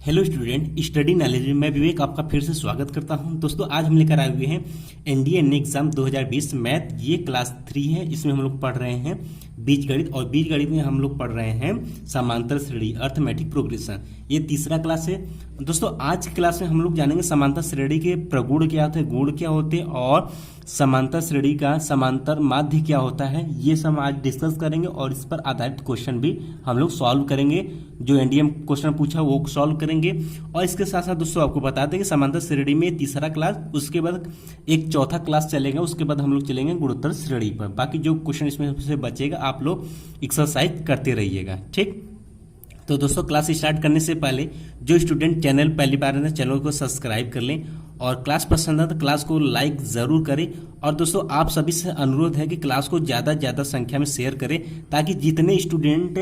Hello student, study knowledge में मैं विवेक आपका फिर से स्वागत करता हूं। दोस्तों आज हम लेकर आए हुए हैं एनडीए एग्जाम 2020 मैथ। ये क्लास 3 है। इसमें हम लोग पढ़ रहे हैं बीजगणित, और बीजगणित में हम लोग पढ़ रहे हैं समांतर श्रेणी अर्थमेटिक प्रोग्रेशन। ये तीसरा क्लास है। दोस्तों आज की क्लास में हम लोग जानेंगे समांतर श्रेणी के प्रगुण क्या होते हैं, गुण क्या होते हैं, और समांतर श्रेणी का समांतर माध्य क्या होता है। ये सब आज डिस्कस करेंगे और इस पर आधारित क्वेश्चन भी हम लोग सॉल्व करेंगे। जो एनडीएम क्वेश्चन पूछा वो सॉल्व करेंगे। और इसके साथ साथ दोस्तों आपको बता दें कि समांतर श्रेणी में तीसरा क्लास, उसके बाद एक चौथा क्लास चलेगा, उसके बाद हम लोग चलेंगे गुणोत्तर श्रेणी पर। बाकी जो क्वेश्चन इसमें से बचेगा आप लोग एक्सरसाइज करते रहिएगा, ठीक। तो दोस्तों क्लास स्टार्ट करने से पहले जो स्टूडेंट चैनल पहली बार है चैनल को सब्सक्राइब कर लें, और क्लास पसंद है तो क्लास को लाइक ज़रूर करें। और दोस्तों आप सभी से अनुरोध है कि क्लास को ज़्यादा से ज़्यादा संख्या में शेयर करें, ताकि जितने स्टूडेंट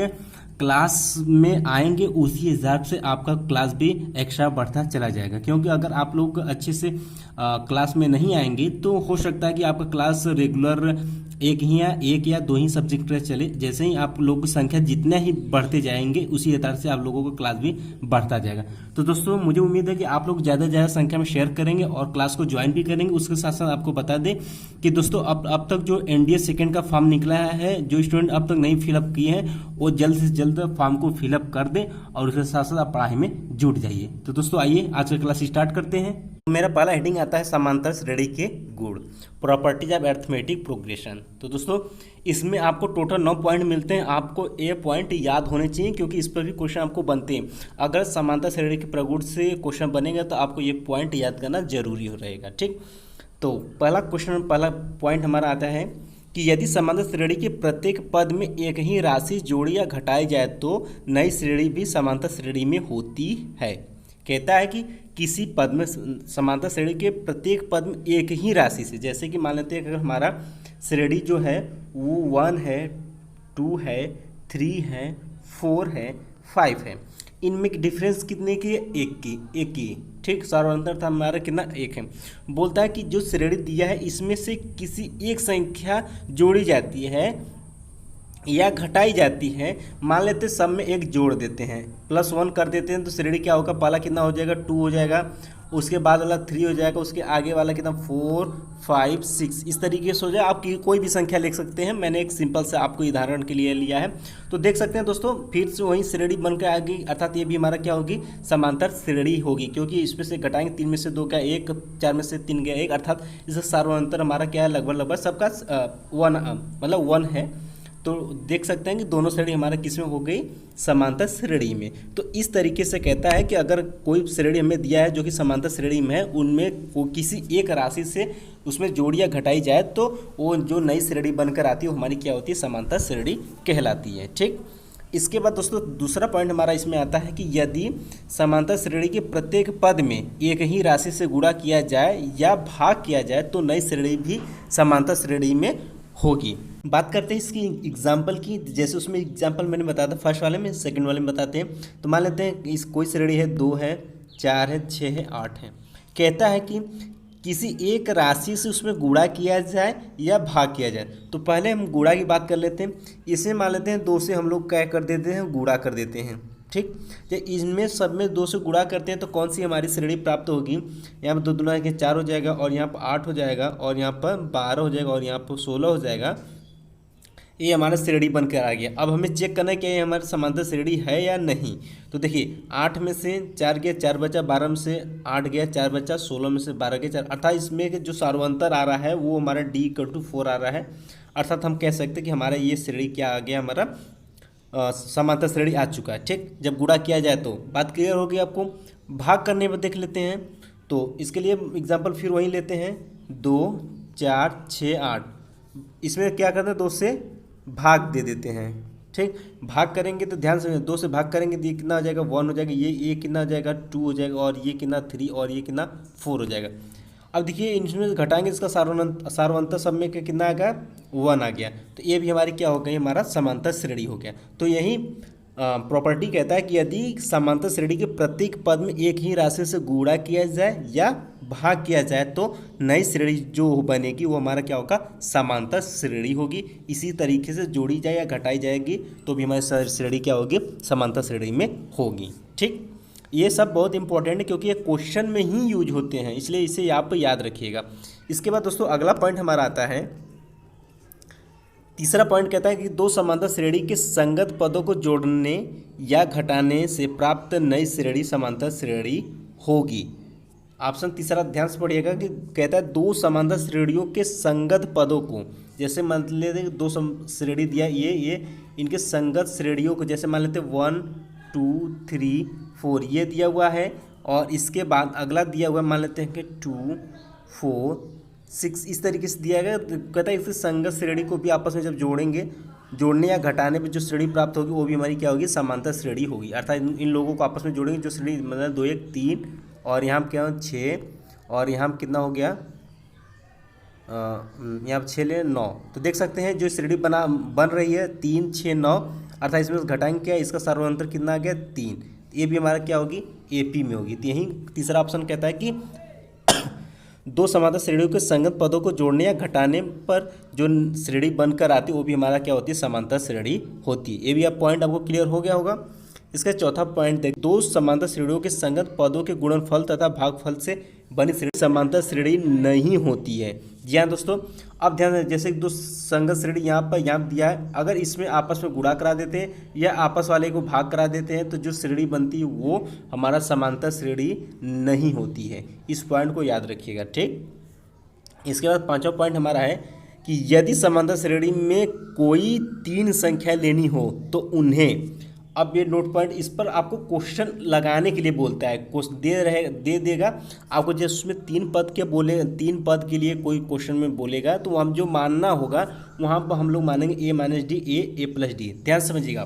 क्लास में आएंगे उसी हिसाब से आपका क्लास भी एक्स्ट्रा बढ़ता चला जाएगा। क्योंकि अगर आप लोग अच्छे से क्लास में नहीं आएंगे तो हो सकता है कि आपका क्लास रेगुलर एक या दो ही सब्जेक्ट चले। जैसे ही आप लोगों की संख्या जितना ही बढ़ते जाएंगे उसी हिसाब से आप लोगों का क्लास भी बढ़ता जाएगा। तो दोस्तों मुझे उम्मीद है कि आप लोग ज़्यादा से ज़्यादा संख्या में शेयर करेंगे और क्लास को ज्वाइन भी करेंगे। उसके साथ साथ आपको बता दें कि दोस्तों अब तक जो एनडीए सेकेंड का फॉर्म निकला है, जो स्टूडेंट अब तक नहीं फिलअप किए हैं वो जल्द से जल्द फॉर्म को फिलअप कर दें, और उसके साथ साथ आप पढ़ाई में जुट जाइए। तो दोस्तों आइए आज का क्लास स्टार्ट करते हैं। मेरा पहला हेडिंग आता है समांतर श्रेणी के गुण, प्रॉपर्टीज ऑफ अरिथमेटिक प्रोग्रेशन। तो दोस्तों इसमें आपको टोटल 9 पॉइंट मिलते हैं। आपको ये पॉइंट याद होने चाहिए क्योंकि इस पर भी क्वेश्चन आपको बनते हैं। अगर समांतर श्रेणी के प्रगुण से क्वेश्चन बनेगा तो आपको ये पॉइंट याद करना जरूरी हो रहेगा, ठीक। तो पहला पॉइंट हमारा आता है कि यदि समांतर श्रेणी के प्रत्येक पद में एक ही राशि जोड़ी या घटाई जाए तो नई श्रेणी भी समांतर श्रेणी में होती है। कहता है कि किसी पद में समांतर श्रेणी के प्रत्येक पद में एक ही राशि से, जैसे कि मान लेते हैं अगर हमारा श्रेणी जो है वो 1 है, 2 है, 3 है, 4 है, 5 है। इनमें डिफरेंस कितने की है? एक की, ठीक। सर्वांतर था हमारा कितना? 1 है। बोलता है कि जो श्रेणी दिया है इसमें से किसी एक संख्या जोड़ी जाती है या घटाई जाती है। मान लेते हैं सब में एक जोड़ देते हैं, +1 कर देते हैं, तो श्रेणी क्या होगा? पहला कितना हो जाएगा? 2 हो जाएगा, उसके बाद वाला 3 हो जाएगा, उसके आगे वाला कितना? 4, 5, 6, इस तरीके से हो जाए। आप कोई भी संख्या लिख सकते हैं। मैंने एक सिंपल से आपको उदाहरण के लिए लिया है। तो देख सकते हैं दोस्तों फिर से वही श्रेणी बन के आ गई, अर्थात ये भी हमारा क्या होगी? समांतर श्रेणी होगी, क्योंकि इसमें से घटाएंगे 3 में से 2 का 1, 4 में से 3 गया 1, अर्थात इसका सर्वांतर हमारा क्या है? लगभग सबका 1 है। तो देख सकते हैं कि दोनों श्रेणी हमारा किस में हो गई? समांतर श्रेणी में। तो इस तरीके से कहता है कि अगर कोई श्रेणी हमें दिया है जो कि समांतर श्रेणी में है, उनमें वो किसी एक राशि से उसमें जोड़ी या घटाई जाए तो वो जो नई श्रेणी बनकर आती है वो हमारी क्या होती है? समांतर श्रेणी कहलाती है, ठीक। इसके बाद दोस्तों दूसरा पॉइंट हमारा इसमें आता है कि यदि समांतर श्रेणी के प्रत्येक पद में एक ही राशि से गुणा किया जाए या भाग किया जाए तो नई श्रेणी भी समांतर श्रेणी में होगी। बात करते हैं इसकी एग्जाम्पल की। जैसे उसमें एग्जाम्पल मैंने बताया था फर्स्ट वाले में, सेकंड वाले में बताते हैं। तो मान लेते हैं इस कोई श्रेणी है, 2 है, 4 है, 6 है, 8 है। कहता है कि किसी एक राशि से उसमें गुणा किया जाए या भाग किया जाए। तो पहले हम गुणा की बात कर लेते हैं। इसमें मान लेते हैं 2 से हम लोग क्या कर देते हैं? गुणा कर देते हैं, ठीक। जब इनमें सब में 2 से गुणा करते हैं तो कौन सी हमारी श्रेणी प्राप्त होगी? यहाँ पर 2 दूना के 4 हो जाएगा, और यहाँ पर 8 हो जाएगा, और यहाँ पर 12 हो जाएगा, और यहाँ पर 16 हो जाएगा। ये हमारा श्रेणी बनकर आ गया। अब हमें चेक करना है कि ये हमारी समांतर श्रेणी है या नहीं। तो देखिए 8 में से 4 गया, 4 बचा, 12 में से 8 गया, 4 बचा, 16 में से 12 गया, 4, अर्थात इसमें जो सर्वांतर आ रहा है वो हमारा D=4 आ रहा है। अर्थात हम कह सकते हैं कि हमारा ये श्रेणी क्या आ गया? हमारा समांतर श्रेणी आ चुका है, ठीक। जब गुणा किया जाए तो बात क्लियर होगी आपको। भाग करने पर देख लेते हैं। तो इसके लिए एग्जांपल फिर वही लेते हैं, 2, 4, 6, 8। इसमें क्या करते हैं? 2 से भाग दे देते हैं, ठीक। भाग करेंगे तो ध्यान से 2 से भाग करेंगे तो ये कितना हो जाएगा? 1 हो जाएगा। ये कितना हो जाएगा? 2 हो जाएगा, और ये कितना? 3, और ये कितना? 4 हो जाएगा। अब देखिए इनमें घटाएंगे, इसका सार्वंतर सब में कितना आ गया? 1 आ गया। तो ये भी हमारी क्या हो गई? हमारा समांतर श्रेणी हो गया। तो यही प्रॉपर्टी कहता है कि यदि समांतर श्रेणी के प्रत्येक पद में एक ही राशि से गुणा किया जाए या भाग किया जाए तो नई श्रेणी जो बनेगी वो हमारा क्या होगा? समांतर श्रेणी होगी। इसी तरीके से जोड़ी जाए या घटाई जाएगी तो भी हमारी श्रेणी क्या होगी? समांतर श्रेणी में होगी, ठीक। ये सब बहुत इंपॉर्टेंट है क्योंकि ये क्वेश्चन में ही यूज होते हैं, इसलिए इसे आप याद रखिएगा। इसके बाद दोस्तों अगला पॉइंट हमारा आता है, तीसरा पॉइंट कहता है कि दो समांतर श्रेणी के संगत पदों को जोड़ने या घटाने से प्राप्त नई श्रेणी समांतर श्रेणी होगी। ऑप्शन तीसरा ध्यान से पढ़िएगा कि कहता है दो समांतर श्रेणियों के संगत पदों को, जैसे मान लेते हैं दो श्रेणी दिया, ये इनके संगत श्रेणियों को, जैसे मान लेते 1 2 3 4 ये दिया हुआ है, और इसके बाद अगला दिया हुआ मान लेते हैं कि 2 4 6 इस तरीके से दिया गया। कहता है इसकी संगत श्रेणी को भी आपस में जब जोड़ेंगे, जोड़ने या घटाने पे जो श्रेणी प्राप्त होगी वो भी हमारी क्या होगी, समांतर श्रेणी होगी। अर्थात इन लोगों को आपस में जोड़ेंगे, जो श्रेणी मतलब 2 1 3 और यहाँ क्या 6 और यहाँ कितना हो गया, यहाँ 6 ले 9, तो देख सकते हैं जो श्रेणी बन रही है 3 6 9, अर्थात इसमें घटाएंगे क्या, इसका सर्वांतर कितना आ गया 3, ये भी हमारा क्या होगी AP में होगी। तो यही तीसरा ऑप्शन कहता है कि दो समांतर श्रेणियों के संगत पदों को जोड़ने या घटाने पर जो श्रेणी बनकर आती है वो भी हमारा क्या होती है, समांतर श्रेणी होती है। ये भी आप पॉइंट आपको क्लियर हो गया होगा। इसका चौथा पॉइंट देख, दो समांतर श्रेणियों के संगत पदों के गुणनफल तथा भागफल से बनी श्रेणी समांतर श्रेणी नहीं होती है। जी हाँ दोस्तों, अब ध्यान दें, जैसे दो संगत श्रेणी यहाँ दिया है, अगर इसमें आपस में गुणा करा देते हैं या आपस वाले को भाग करा देते हैं तो जो श्रेणी बनती है वो हमारा समांतर श्रेणी नहीं होती है। इस पॉइंट को याद रखिएगा, ठीक। इसके बाद पांचवा पॉइंट हमारा है कि यदि समांतर श्रेणी में कोई 3 संख्या लेनी हो तो उन्हें, अब ये नोट पॉइंट, इस पर आपको क्वेश्चन लगाने के लिए बोलता है, दे देगा आपको, जैसे उसमें 3 पद के बोले, 3 पद के लिए कोई क्वेश्चन में बोलेगा तो हम जो मानना होगा वहाँ पर हम लोग मानेंगे A-D A+D। ध्यान समझिएगा,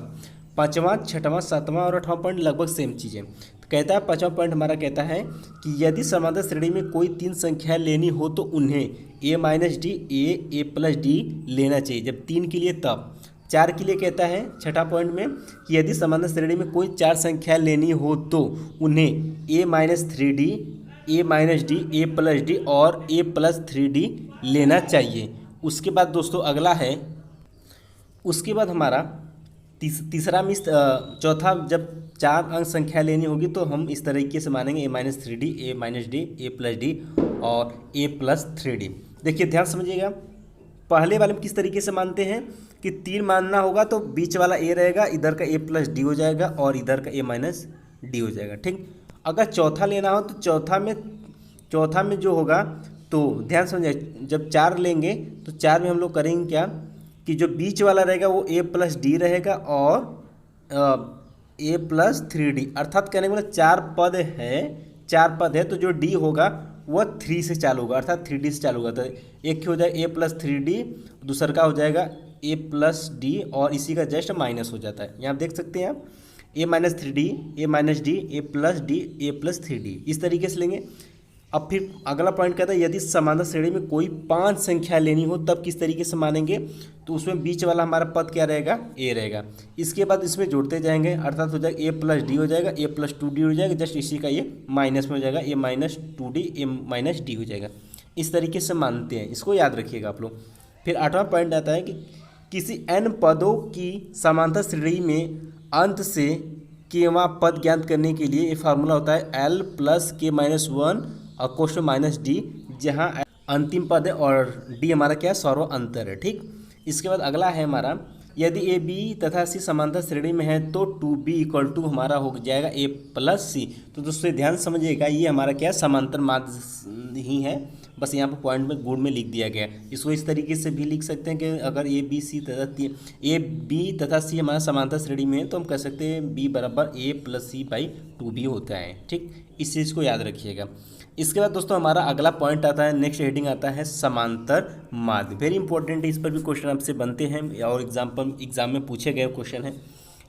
5वां 6वां 7वां और 8वां पॉइंट लगभग सेम चीज़ है। तो कहता है 5वां पॉइंट हमारा कहता है कि यदि समांतर श्रेणी में कोई 3 संख्या लेनी हो तो उन्हें A-D A+D लेना चाहिए, जब 3 के लिए तब। 4 के लिए कहता है 6ठा पॉइंट में कि यदि समांतर श्रेणी में कोई 4 संख्या लेनी हो तो उन्हें A-3D A-D A+D और A+3D लेना चाहिए। उसके बाद दोस्तों अगला है, उसके बाद हमारा तीसरा में चौथा, जब 4 अंक संख्या लेनी होगी तो हम इस तरीके से मानेंगे A-3D A-D A+D और A+3D। देखिए ध्यान समझिएगा, पहले वाले में किस तरीके से मानते हैं कि 3 मानना होगा तो बीच वाला A रहेगा, इधर का A+D हो जाएगा और इधर का A-D हो जाएगा, ठीक। अगर चौथा लेना हो तो चौथा में जो होगा, तो ध्यान समझिए, जब 4 लेंगे तो 4 में हम लोग करेंगे क्या कि जो बीच वाला रहेगा वो A+D रहेगा और A+3D, अर्थात कहने का मतलब 4 पद है तो जो D होगा वह 3 से चालू होगा, अर्थात 3D से चालू होगा। तो एक हो जाएगा A+3D, दूसरा का हो जाएगा A+D और इसी का जस्ट माइनस हो जाता है। यहाँ आप देख सकते हैं आप A-3D A-D A+D A+3D इस तरीके से लेंगे। अब फिर अगला पॉइंट कहता है यदि समांतर श्रेणी में कोई 5 संख्या लेनी हो तब किस तरीके से मानेंगे, तो उसमें बीच वाला हमारा पद क्या रहेगा, A रहेगा। इसके बाद इसमें जोड़ते जाएंगे, अर्थात हो जाएगा A+D हो जाएगा A+2D हो जाएगा, जस्ट इसी का ये माइनस में हो जाएगा A-2D A-D हो जाएगा। इस तरीके से मानते हैं, इसको याद रखिएगा आप लोग। फिर 8वां पॉइंट आता है कि किसी n पदों की समांतर श्रेणी में अंत से केवां पद ज्ञात करने के लिए ये फार्मूला होता है L+K-1 और क्वेश्चन -D, जहाँ अंतिम पद है और D हमारा क्या है, सर्व अंतर है, ठीक। इसके बाद अगला है हमारा, यदि AB तथा C समांतर श्रेणी में है तो 2B = हमारा हो जाएगा A+C। तो दोस्तों ध्यान समझिएगा, ये हमारा क्या है, समांतर माध्य ही है, बस यहाँ पर पॉइंट में गुण में लिख दिया गया। इसको इस तरीके से भी लिख सकते हैं कि अगर AB तथा C हमारा समांतर श्रेणी में है तो हम कह सकते हैं B = A+C/2B होता है, ठीक। इस चीज़ को याद रखिएगा। इसके बाद दोस्तों हमारा अगला पॉइंट आता है, नेक्स्ट हेडिंग आता है समांतर माध्य। वेरी इंपॉर्टेंट है, इस पर भी क्वेश्चन आपसे बनते हैं और एग्जाम में पूछे गए क्वेश्चन है,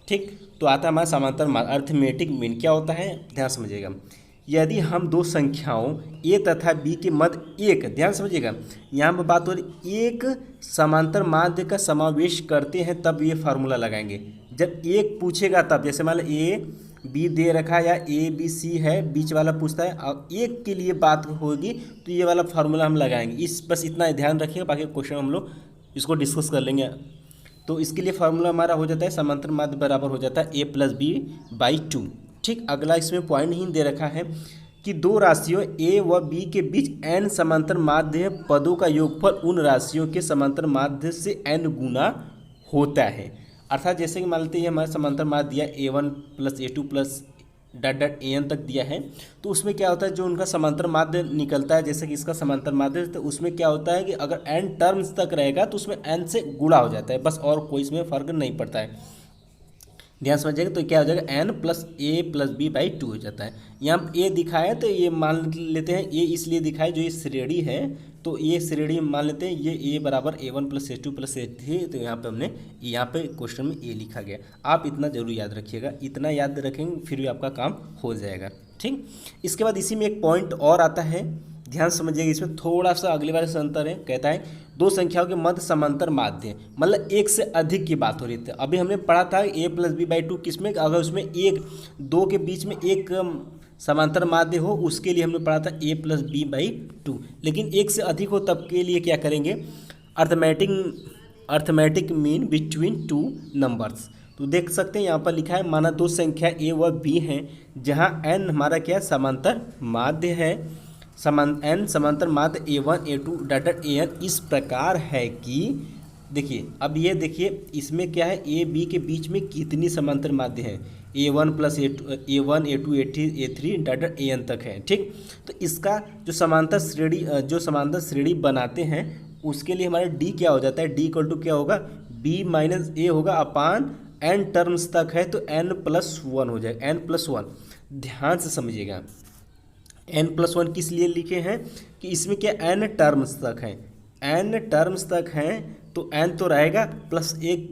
ठीक। तो आता है हमारा समांतर माध्य। अर्थमेटिक मीन क्या होता है, ध्यान समझिएगा। यदि हम दो संख्याओं A तथा B के मध्य एक, ध्यान समझिएगा, यहाँ पर बात हो रही एक समांतर माध्य का समावेश करते हैं तब ये फार्मूला लगाएंगे। जब एक पूछेगा तब, जैसे मान लो A-B दे रखा है या A-B-C है, बीच वाला पूछता है और एक के लिए बात होगी तो ये वाला फार्मूला हम लगाएंगे। बस इतना ध्यान रखिएगा, बाकी क्वेश्चन हम लोग इसको डिस्कस कर लेंगे। तो इसके लिए फार्मूला हमारा हो जाता है समांतर माध्य बराबर हो जाता है A+B/2, ठीक, अगला इसमें पॉइंट ही दे रखा है कि दो राशियों a व b के बीच n समांतर माध्य पदों का योगफल उन राशियों के समांतर माध्य से n गुना होता है। अर्थात जैसे कि मान लेते हैं हमारा समांतर माध्य दिया a1 plus a2 plus dot dot an तक दिया है, तो उसमें क्या होता है जो उनका समांतर माध्य निकलता है, जैसे कि इसका समांतर माध्य है, तो उसमें क्या होता है कि अगर n टर्म्स तक रहेगा तो उसमें n से गुणा हो जाता है, बस और कोई इसमें फर्क नहीं पड़ता है। ध्यान समझिएगा, तो क्या हो जाएगा n plus a plus b by 2 हो जाता है। यहाँ a दिखाया है तो ये मान लेते हैं a इसलिए दिखाए जो ये श्रेणी है, तो ये श्रेणी मान लेते हैं ये a बराबर a1 plus a2 plus a3, तो यहाँ पे हमने यहाँ पे क्वेश्चन में a लिखा गया। आप इतना जरूर याद रखिएगा, इतना याद रखेंगे फिर भी आपका काम हो जाएगा। ठीक, इसके बाद इसी में एक पॉइंट और आता है, ध्यान समझिएगा, इसमें थोड़ा सा अगले वाले से अंतर है। कहता है दो संख्याओं के मध्य समांतर माध्य, मतलब एक से अधिक की बात हो रही थी। अभी हमने पढ़ा था a प्लस बी बाई 2 किसमें, अगर उसमें एक दो के बीच में एक समांतर माध्य हो उसके लिए हमने पढ़ा था a प्लस बी बाई 2, लेकिन एक से अधिक हो तब के लिए क्या करेंगे, arithmetic mean between two numbers. तो देख सकते हैं यहाँ पर लिखा है माना दो संख्या a व b हैं जहाँ n हमारा क्या समांतर माध्य है, n समांतर माध्य a1 a2 dot dot an इस प्रकार है कि देखिए, अब ये देखिए इसमें क्या है a b के बीच में कितनी समांतर माध्य है, a1 plus a1 a2 a3 dot dot an तक है। ठीक, तो इसका जो समांतर श्रेणी बनाते हैं उसके लिए हमारा d क्या हो जाता है, d इक्वल टू क्या होगा, b माइनस a होगा अपान n टर्म्स तक है तो n प्लस 1 हो जाएगा, n प्लस 1। ध्यान से समझिएगा, n प्लस 1 किस लिए लिखे हैं कि इसमें क्या n टर्म्स तक है, n टर्म्स तक हैं तो n तो रहेगा प्लस एक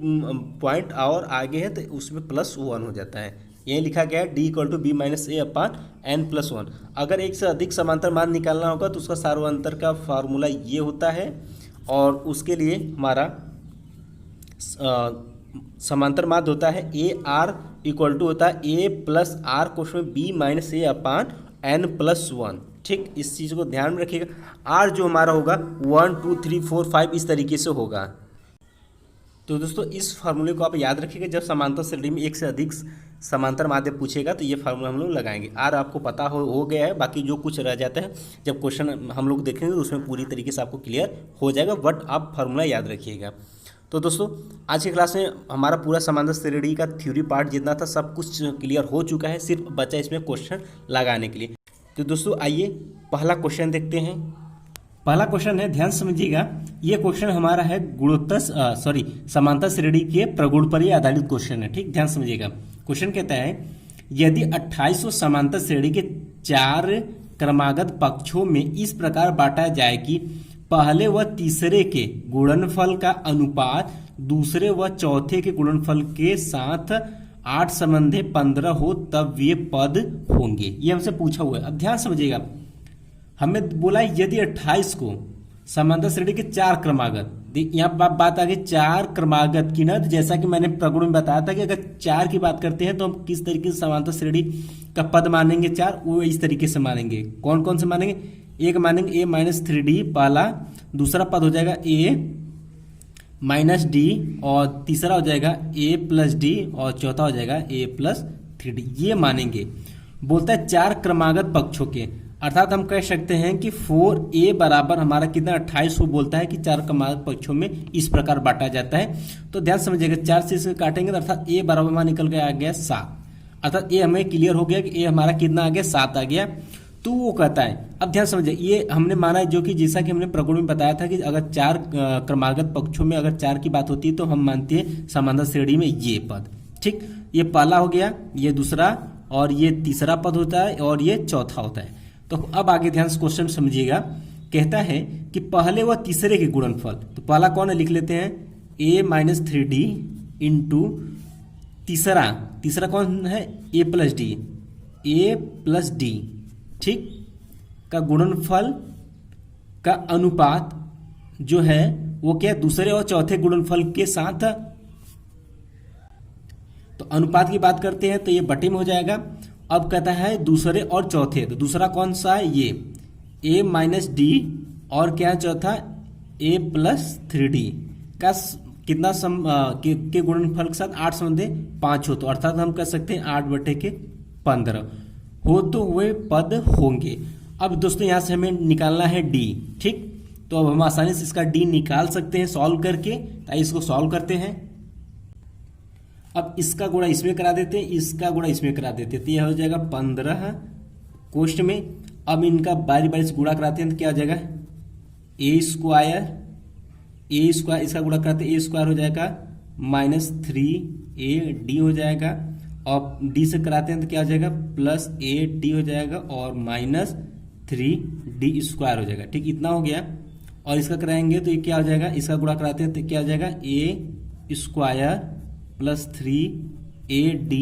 पॉइंट और आगे है तो उसमें प्लस 1 हो जाता है। यही लिखा गया है d equal to b minus A upon n plus 1। अगर एक से अधिक समांतर मान निकालना होगा तो उसका सार्वंतर का फार्मूला ये होता है, और उसके लिए हमारा समांतर माध्य होता है ए आर इक्वल टू होता है A plus R question B minus A upon n plus 1। ठीक, इस चीज़ को ध्यान में रखिएगा। r जो हमारा होगा 1 2 3 4 5 इस तरीके से होगा। तो दोस्तों इस फार्मूले को आप याद रखिएगा, जब समांतर श्रेणी में एक से अधिक समांतर माध्य पूछेगा तो ये फार्मूला हम लोग लगाएंगे। r आपको पता हो गया है, बाकी जो कुछ रह जाता है जब क्वेश्चन हम लोग देखेंगे तो उसमें पूरी तरीके से आपको क्लियर हो जाएगा, बट आप फार्मूला याद रखिएगा। तो दोस्तों आज की क्लास में हमारा पूरा समांतर श्रेणी का थ्योरी पार्ट जितना था सब कुछ क्लियर हो चुका है, सिर्फ बचा इसमें क्वेश्चन लगाने के लिए। तो दोस्तों आइए पहला क्वेश्चन देखते हैं। पहला क्वेश्चन है, ध्यान समझिएगा, ये क्वेश्चन हमारा है समांतर श्रेणी के प्रगुण पर ही आधारित क्वेश्चन है। ठीक, ध्यान समझिएगा। क्वेश्चन कहता है यदि 2800 समांतर श्रेणी के 4 क्रमागत पक्षों में इस प्रकार बांटा जाए कि पहले व तीसरे के गुणनफल का अनुपात दूसरे व चौथे के गुणनफल के साथ 8 संबंधे 15 हो तब वे पद होंगे। ये हमसे पूछा हुआ है। अब ध्यान समझिएगा, हमें बोला यदि 28 को समांतर श्रेणी के 4 क्रमागत, यहाँ बात आ गई 4 क्रमागत की ना, जैसा कि मैंने प्रगुण में बताया था कि अगर 4 की बात करते हैं तो हम किस तरीके से समांतर श्रेणी का पद मानेंगे 4, वो इस तरीके से मानेंगे। कौन कौन से मानेंगे, एक मानेंगे a माइनस 3d पहला, दूसरा पद हो जाएगा a माइनस डी, और तीसरा हो जाएगा a प्लस डी, और चौथा हो जाएगा a प्लस 3d। ये मानेंगे। बोलता है 4 क्रमागत पक्षों के, अर्थात हम कह सकते हैं कि 4a बराबर हमारा कितना 28 को बोलता है कि 4 क्रमागत पक्षों में इस प्रकार बांटा जाता है। तो ध्यान समझिएगा 4 से इसे काटेंगे तो अर्थात a बराबर हमारा निकल के आ गया 7, अर्थात a हमें क्लियर हो गया कि a हमारा कितना आ गया 7 आ गया। तो वो कहता है, अब ध्यान समझिए, ये हमने माना है जो कि जैसा कि हमने प्रगुण में बताया था कि अगर 4 क्रमागत पक्षों में अगर 4 की बात होती है तो हम मानते हैं समांतर श्रेणी में ये पद। ठीक, ये पहला हो गया, ये दूसरा, और ये तीसरा पद होता है, और ये चौथा होता है। तो अब आगे ध्यान से क्वेश्चन समझिएगा। कहता है कि पहले व तीसरे के गुणनफल, तो पहला कौन है लिख लेते हैं a माइनस 3d इंटू तीसरा कौन है a प्लस डी, ठीक, का गुणनफल का अनुपात जो है वो क्या, दूसरे और चौथे गुणनफल के साथ। तो अनुपात की बात करते हैं तो ये बटे में हो जाएगा। अब कहता है दूसरे और चौथे, तो दूसरा कौन सा है, ये a माइनस डी, और क्या चौथा a प्लस 3d का कितना के गुणनफल के साथ 8 संबंधे 5 हो, तो अर्थात हम कह सकते हैं 8 बटे के 15 हो तो वे पद होंगे। अब दोस्तों यहाँ से हमें निकालना है डी, ठीक। तो अब हम आसानी से इसका डी निकाल सकते हैं सॉल्व करके। तो इसको सॉल्व करते हैं। अब इसका गुणा इसमें करा देते हैं, इसका गुणा इसमें करा देते हैं, तो यह हो जाएगा 15 कोष्ठ में। अब इनका बारी बारी से गुणा कराते हैं तो क्या हो जाएगा ए स्क्वायर, इसका गुणा कराते हैं ए स्क्वायर हो जाएगा -3AD हो जाएगा। और डी से कराते हैं तो क्या हो जाएगा +8D हो जाएगा और -3D स्क्वायर हो जाएगा, ठीक। इतना हो गया। और इसका कराएंगे तो ये क्या हो जाएगा, इसका गुणा कराते हैं तो क्या हो जाएगा ए square +3AD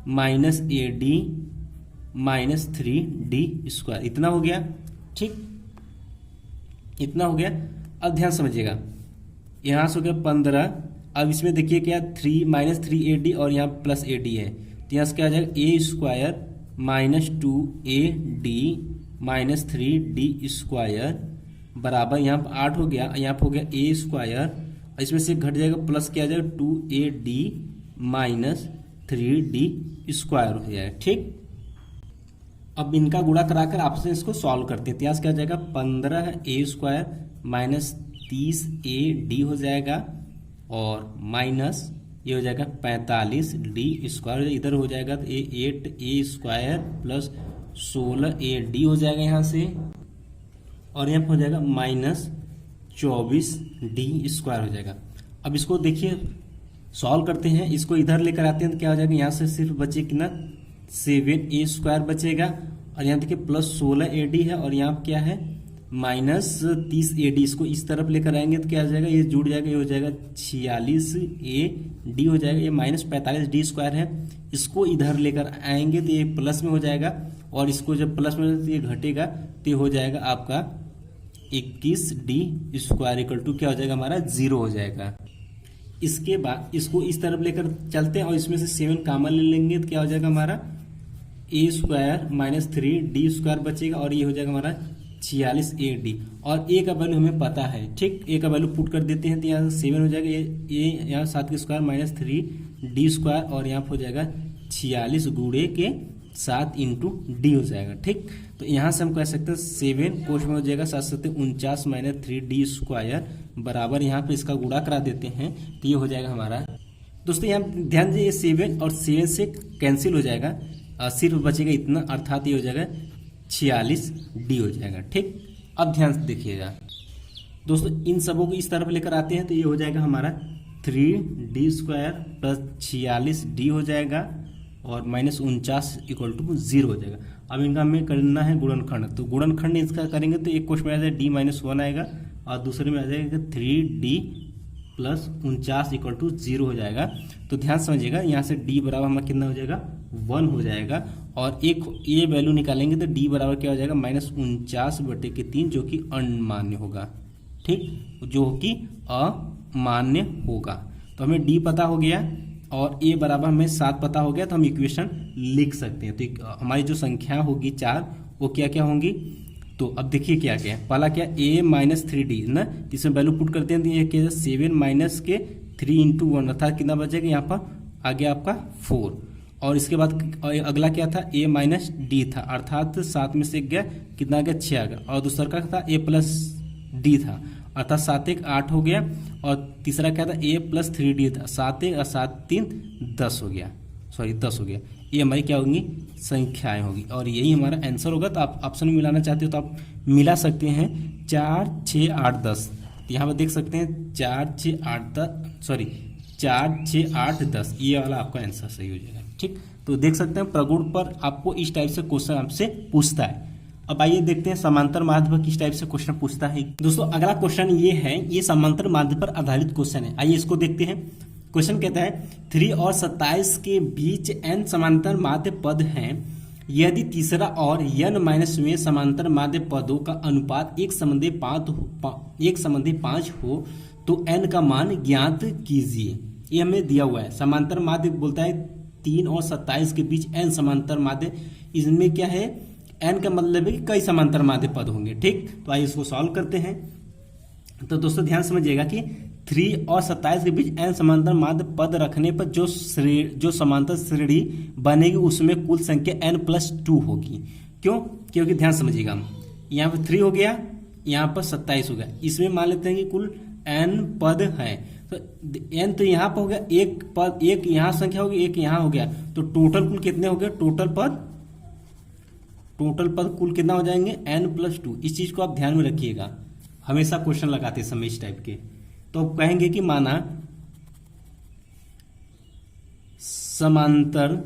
-AD -3D square. इतना हो गया, ठीक। इतना हो गया। अब ध्यान समझिएगा, यहाँ से हो गया 15। अब इसमें देखिए क्या -3AD और यहाँ +AD है, तो यहाँ से क्या हो जाएगा ए स्क्वायर -2AD -3D स्क्वायर बराबर यहाँ पर 8 हो गया, यहाँ पर हो गया ए स्क्वायर, इसमें से घट जाएगा प्लस क्या आ जाएगा 2AD -3D स्क्वायर हो जाएगा, ठीक। अब इनका गुणा कराकर आपसे इसको सॉल्व करते हैं। यहाँ से क्या हो जाएगा 15A स्क्वायर -30AD हो जाएगा और माइनस ये हो जाएगा 45D स्क्वायर, इधर हो जाएगा तो 8A स्क्वायर +16AD हो जाएगा यहाँ से, और यहाँ पर हो जाएगा -24D स्क्वायर हो जाएगा। अब इसको देखिए सॉल्व करते हैं, इसको इधर लेकर आते हैं तो क्या हो जाएगा, यहाँ से सिर्फ बचे कितना 7A स्क्वायर बचेगा, और यहाँ देखिए +16AD है और यहाँ क्या है -30AD। इसको इस तरफ लेकर आएंगे तो क्या हो जाएगा, ये जुड़ जाएगा, ये हो जाएगा 46AD हो जाएगा। ये -45D स्क्वायर है, इसको इधर लेकर आएंगे तो ये प्लस में हो जाएगा, और इसको जब प्लस में तो ये घटेगा तो ये हो जाएगा आपका 21D स्क्वायर इक्वल टू क्या हो जाएगा हमारा 0 हो जाएगा। इसके बाद इसको इस तरफ लेकर चलते हैं और इसमें से 7 कॉमन ले लेंगे तो क्या हो जाएगा हमारा ए स्क्वायर -3D स्क्वायर बचेगा, और ये हो जाएगा हमारा 46AD। और ए का वैल्यू हमें पता है, ठीक। ए का वैल्यू पुट कर देते हैं तो यहाँ 7 हो जाएगा, ये यहाँ 7 के स्क्वायर -3D स्क्वायर, और यहाँ हो जाएगा 46 गुणे के 7 × D हो जाएगा, ठीक। तो यहाँ से हम कह सकते हैं 7 कोष्ठ में हो जाएगा 7 49 -3D स्क्वायर बराबर, यहाँ पे इसका गुणा करा देते हैं तो ये हो जाएगा हमारा। दोस्तों यहाँ ध्यान दीजिए 7 और 7 से कैंसिल हो जाएगा, सिर्फ बचेगा इतना, अर्थात ये हो जाएगा 46D हो जाएगा, ठीक। अब ध्यान से देखिएगा दोस्तों, इन सबों को इस तरफ लेकर आते हैं तो ये हो जाएगा हमारा 3D स्क्वायर +46D हो जाएगा और -49 = 0 हो जाएगा। अब इनका हमें करना है गुणनखंड, तो गुणनखंड इसका करेंगे तो एक क्वेश्चन में आ जाएगा D-1 आएगा और दूसरे में आ जाएगा 3D + 49 = 0 हो जाएगा। तो ध्यान समझिएगा, यहाँ से D बराबर हमारा कितना हो जाएगा 1 हो जाएगा, और एक ये वैल्यू निकालेंगे तो D बराबर क्या हो जाएगा -49/3 जो कि अमान्य होगा, ठीक, जो कि अमान्य होगा। तो हमें D पता हो गया और A बराबर हमें 7 पता हो गया, तो हम इक्वेशन लिख सकते हैं। तो हमारी जो संख्या होगी 4 वो क्या क्या होंगी, तो अब देखिए क्या क्या है। पहला क्या A -3D ना, इसमें वैल्यू पुट करते हैं तो ये क्या 7 माइनस के 3 × 1 अर्थात कितना बचेगा यहाँ पर आ गया आपका 4, और इसके बाद अगला क्या था A -D था, अर्थात 7 में से गया कितना आ गया 6 आ गया, और दूसरा का था A + D था, अर्थात 7 × 1 = 8 हो गया, और तीसरा क्या था A + 3D था, 7 × 1 = 7 × 3 = 10 हो गया, 10 हो गया। ये हमारी क्या होंगी संख्याएं होगी, और यही हमारा आंसर होगा। तो आप ऑप्शन में मिलाना चाहते हो तो आप मिला सकते हैं 4, 6, 8, 10। यहाँ पर देख सकते हैं 4, 6, 8, 10 ये वाला आपका आंसर सही हो जाएगा, ठीक। तो देख सकते हैं प्रगुण पर आपको इस टाइप से क्वेश्चन आपसे पूछता है। अब आइए देखते हैं समांतर माध्य पर किस टाइप से क्वेश्चन पूछता है। दोस्तों अगला क्वेश्चन ये है, ये समांतर माध्य पर आधारित क्वेश्चन है। आइए इसको देखते हैं। क्वेश्चन कहता है 3 और 27 के बीच n समांतर माध्य पद हैं, यदि तीसरा और n-वें समांतर माध्य पदों का अनुपात 1:5 हो तो n का मान ज्ञात कीजिए। ये हमें दिया हुआ है। समांतर माध्य बोलता है 3 और 27 के बीच n समांतर माध्य, इसमें क्या है n का मतलब है कि कई समांतर माध्य पद होंगे, ठीक। तो आइए इसको सॉल्व करते हैं। तो दोस्तों ध्यान समझिएगा कि 3 और 27 के बीच n समांतर माध्य पद रखने पर जो समांतर श्रेणी बनेगी उसमें कुल संख्या n+2 होगी। क्यों? क्योंकि ध्यान समझिएगा, यहाँ पर 3 हो गया, यहाँ पर 27 हो गया, इसमें मान लेते हैं कि कुल n पद हैं, तो n तो यहाँ पर हो गया, एक पद, एक यहाँ संख्या होगी, एक यहाँ हो गया, तो टोटल कुल कितने हो गए? टोटल पद कुल कितना हो जाएंगे? n+2। इस चीज को आप ध्यान में रखिएगा, हमेशा क्वेश्चन लगाते समय इस टाइप के। तो कहेंगे कि माना समांतर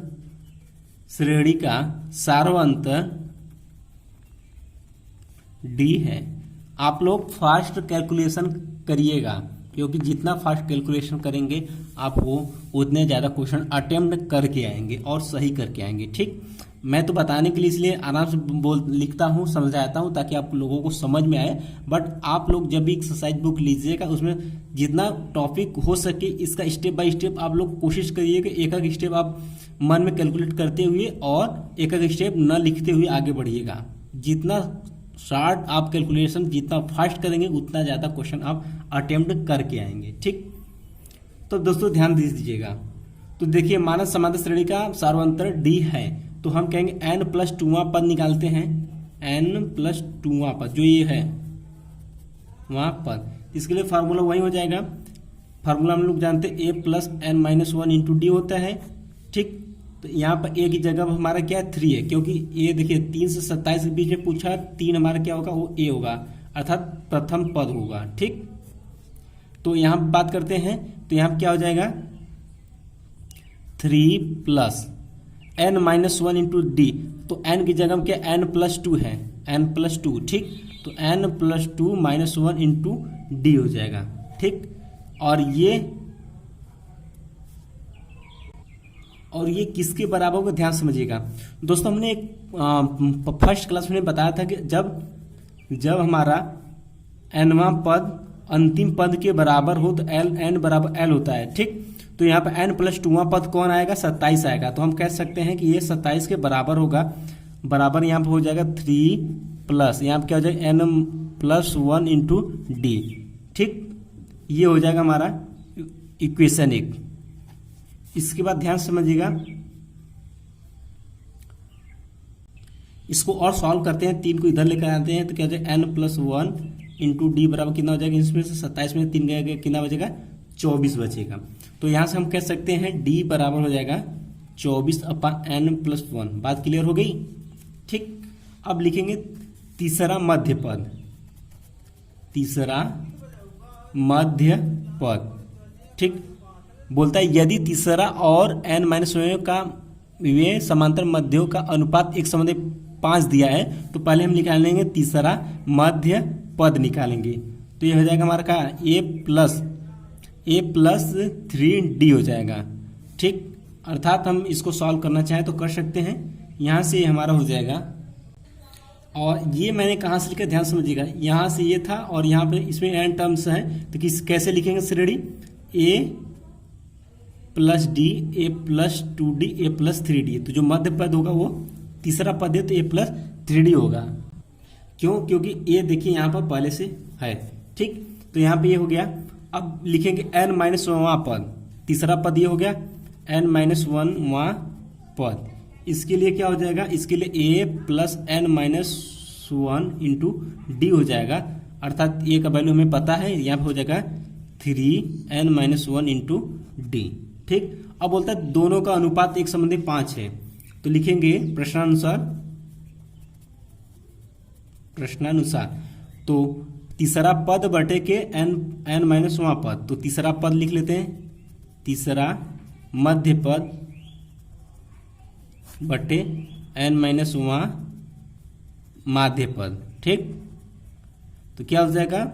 श्रेणी का सार्वंतर D है। आप लोग फास्ट कैलकुलेशन करिएगा, क्योंकि जितना फास्ट कैलकुलेशन करेंगे आप वो उतने ज़्यादा क्वेश्चन अटेम्प्ट करके आएंगे और सही करके आएंगे। ठीक, मैं तो बताने के लिए इसलिए आराम से लिखता हूँ, समझाता हूँ, ताकि आप लोगों को समझ में आए। बट आप लोग जब भी एक्सरसाइज बुक लीजिएगा उसमें जितना टॉपिक हो सके इसका स्टेप बाय स्टेप आप लोग कोशिश करिए कि एक एक स्टेप आप मन में कैलकुलेट करते हुए और एक एक स्टेप न लिखते हुए आगे बढ़िएगा। जितना शॉर्ट आप कैलकुलेशन जितना फास्ट करेंगे उतना ज़्यादा क्वेश्चन आप अटेम्प्ट करके आएंगे। ठीक, तो दोस्तों ध्यान दीजिएगा। तो देखिए, मानव समांतर श्रेणी का सार्वंतर D है, तो हम कहेंगे n+2वां पद निकालते हैं, n+2वां पद जो ये है वहाँ पद। इसके लिए फार्मूला वही हो जाएगा, फार्मूला हम लोग जानते हैं a+n-1 D होता है। ठीक, तो यहाँ पर a की जगह हमारा क्या है? 3 है, क्योंकि ये देखिए 3 से 27 के बीच में पूछा, 3 हमारा क्या होगा? वो a होगा, अर्थात प्रथम पद होगा। ठीक, तो यहाँ बात करते हैं, तो यहाँ क्या हो जाएगा? 3 + n-1 D, तो n की जगह क्या? n+2 है, n+2। ठीक, तो n+2 - 1 D हो जाएगा। ठीक, और ये किसके बराबर होगा? ध्यान समझिएगा दोस्तों, हमने एक फर्स्ट क्लास में बताया था कि जब हमारा nवां पद अंतिम पद के बराबर हो तो n बराबर l होता है। ठीक, तो यहाँ पर n+2वां पद कौन आएगा? 27 आएगा, तो हम कह सकते हैं कि ये 27 के बराबर होगा। बराबर यहाँ पर हो जाएगा 3+, यहाँ पर क्या हो जाएगा? n+1 D। ठीक, ये हो जाएगा हमारा इक्वेशन 1। इसके बाद ध्यान समझिएगा, इसको और सॉल्व करते हैं, 3 को इधर लेकर आते हैं, तो क्या हो जाएगा? n+1 D बराबर कितना हो जाएगा? इसमें से 27 में 3 गया, कितना बचेगा? 24 बचेगा। तो यहाँ से हम कह सकते हैं D बराबर हो जाएगा 24/n+1। बात क्लियर हो गई? ठीक, अब लिखेंगे तीसरा मध्य पद। ठीक, बोलता है यदि तीसरा और n-1 का वे समांतर मध्यों का अनुपात 1:5 दिया है, तो पहले हम निकाल लेंगे तीसरा मध्य पद निकालेंगे। तो ये हो जाएगा हमारा का a+3D हो जाएगा। ठीक, अर्थात हम इसको सॉल्व करना चाहें तो कर सकते हैं, यहाँ से हमारा हो जाएगा। और ये मैंने कहाँ से लिखा? ध्यान समझिएगा, यहाँ से ये था और यहाँ पे इसमें n टर्म्स हैं, तो कैसे लिखेंगे श्रेणी? a+D, a+2D, a+3D। तो जो मध्य पद होगा वो तीसरा पद है, तो a+3D होगा। क्यों? क्योंकि a देखिए यहाँ पर पहले से है। ठीक, तो यहाँ पे ये हो गया। अब लिखेंगे n-1वां पद, तीसरा पद ये हो गया n-1वां पद। इसके लिए क्या हो जाएगा? इसके लिए a+n-1 D हो जाएगा, अर्थात a का वैल्यू हमें पता है, यहाँ पे हो जाएगा 3n-1 D। ठीक, अब बोलता है दोनों का अनुपात 1:5 है, तो लिखेंगे प्रश्नानुसार तो तीसरा पद बटे के n-1वां पद। तो तीसरा पद लिख लेते हैं, तीसरा मध्य पद बटे n-1वां माध्य पद। ठीक, तो क्या हो जाएगा?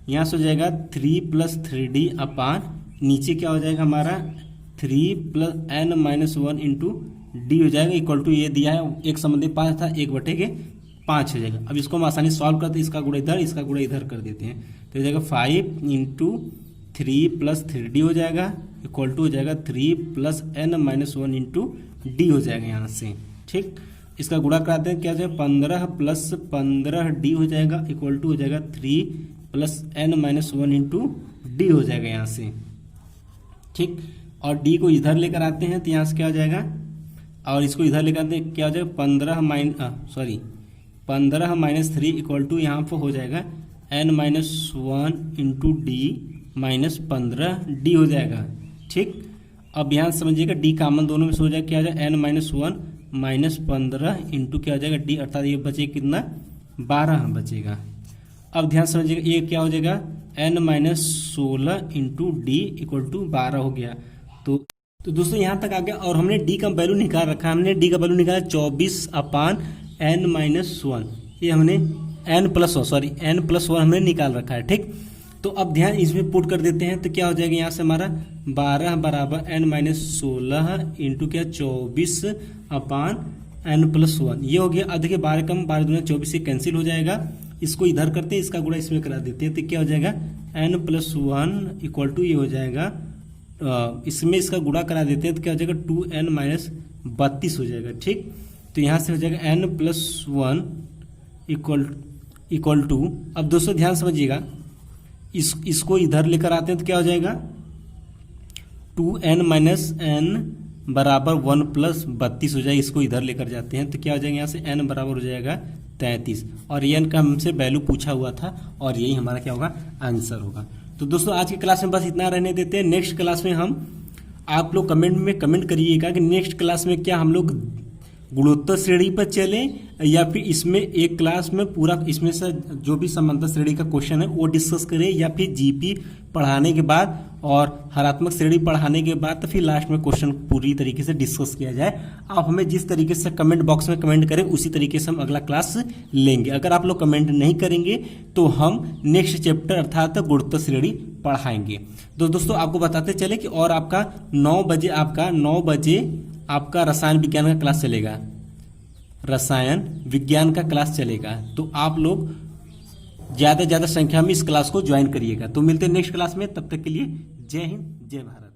यहाँ से हो जाएगा 3+3D अपान, नीचे क्या हो जाएगा हमारा? 3+n-1 D हो जाएगा, इक्वल टू ये दिया है 1:5 था, 1/5 हो जाएगा। अब इसको हम आसानी सॉल्व करते हैं, इसका गुणा इधर, इसका गुणा इधर कर देते हैं, तो हो जाएगा 5 × 3+3D हो जाएगा, इक्वल टू हो जाएगा 3+n-1 D हो जाएगा यहाँ से। ठीक, इसका गुणा कराते हैं, क्या हो जाएगा? 15 + 15D हो जाएगा, इक्वल टू हो जाएगा प्लस n-1 इंटू डी हो जाएगा यहाँ से, ठीक। और डी को इधर लेकर आते हैं तो यहाँ से क्या हो जाएगा, और इसको इधर लेकर आते हैं क्या हो जाएगा, 15 माइनस 3 इक्वल टू यहाँ पर हो जाएगा n-1 into D minus 15 D हो जाएगा, ठीक। अब यहाँ समझिएगा डी कामन दोनों में से हो जाएगा, क्या हो जाएगा n-1 माइनस 15 इंटू क्या हो जाएगा डी, अर्थात ये बचेगा कितना, 12 बचेगा। अब ध्यान समझिएगा ये क्या हो जाएगा n-16 into D equal to 12 हो गया। तो दोस्तों यहाँ तक आ गया, और हमने डी का वैल्यू निकाल रखा है, हमने डी का वैल्यू निकाला 24/n-1, ये हमने n+1 हमने निकाल रखा है, ठीक। तो अब ध्यान इसमें पुट कर देते हैं तो क्या हो जाएगा यहाँ से हमारा 12 बराबर n-16 इंटू क्या 24/n+1, ये हो गया। अब देखिए 12 कम 12 दूना 24 से कैंसिल हो जाएगा, इसको इधर करते हैं, इसका गुणा इसमें करा देते हैं तो क्या हो जाएगा n+1 इक्वल टू ये हो जाएगा, इसमें इसका गुणा करा देते हैं तो क्या हो जाएगा 2n-32 हो जाएगा, ठीक। तो यहाँ से हो जाएगा n+1 इक्वल टू, अब दोस्तों ध्यान समझिएगा इसको इधर लेकर आते हैं तो क्या हो जाएगा 2n-n बराबर 1 प्लस 32 हो जाएगा, इसको इधर लेकर जाते हैं तो क्या हो जाएगा यहाँ से n बराबर हो जाएगा 33, और ये n का हमसे वैल्यू पूछा हुआ था और यही हमारा क्या होगा आंसर होगा। तो दोस्तों आज की क्लास में बस इतना रहने देते हैं, नेक्स्ट क्लास में हम आप लोग कमेंट में कमेंट करिएगा कि नेक्स्ट क्लास में क्या हम लोग गुणोत्तर श्रेणी पर चले या फिर इसमें एक क्लास में पूरा इसमें से जो भी समांतर श्रेणी का क्वेश्चन है वो डिस्कस करें, या फिर जीपी पढ़ाने के बाद और हरात्मक श्रेणी पढ़ाने के बाद तो फिर लास्ट में क्वेश्चन पूरी तरीके से डिस्कस किया जाए। आप हमें जिस तरीके से कमेंट बॉक्स में कमेंट करें उसी तरीके से हम अगला क्लास लेंगे। अगर आप लोग कमेंट नहीं करेंगे तो हम नेक्स्ट चैप्टर अर्थात गुणोत्तर श्रेणी पढ़ाएंगे। तो दोस्तों आपको बताते चले कि और आपका 9 बजे आपका रसायन विज्ञान का क्लास चलेगा, रसायन विज्ञान का क्लास चलेगा, तो आप लोग ज़्यादा से ज़्यादा संख्या में इस क्लास को ज्वाइन करिएगा। तो मिलते हैं नेक्स्ट क्लास में, तब तक के लिए जय हिंद जय भारत।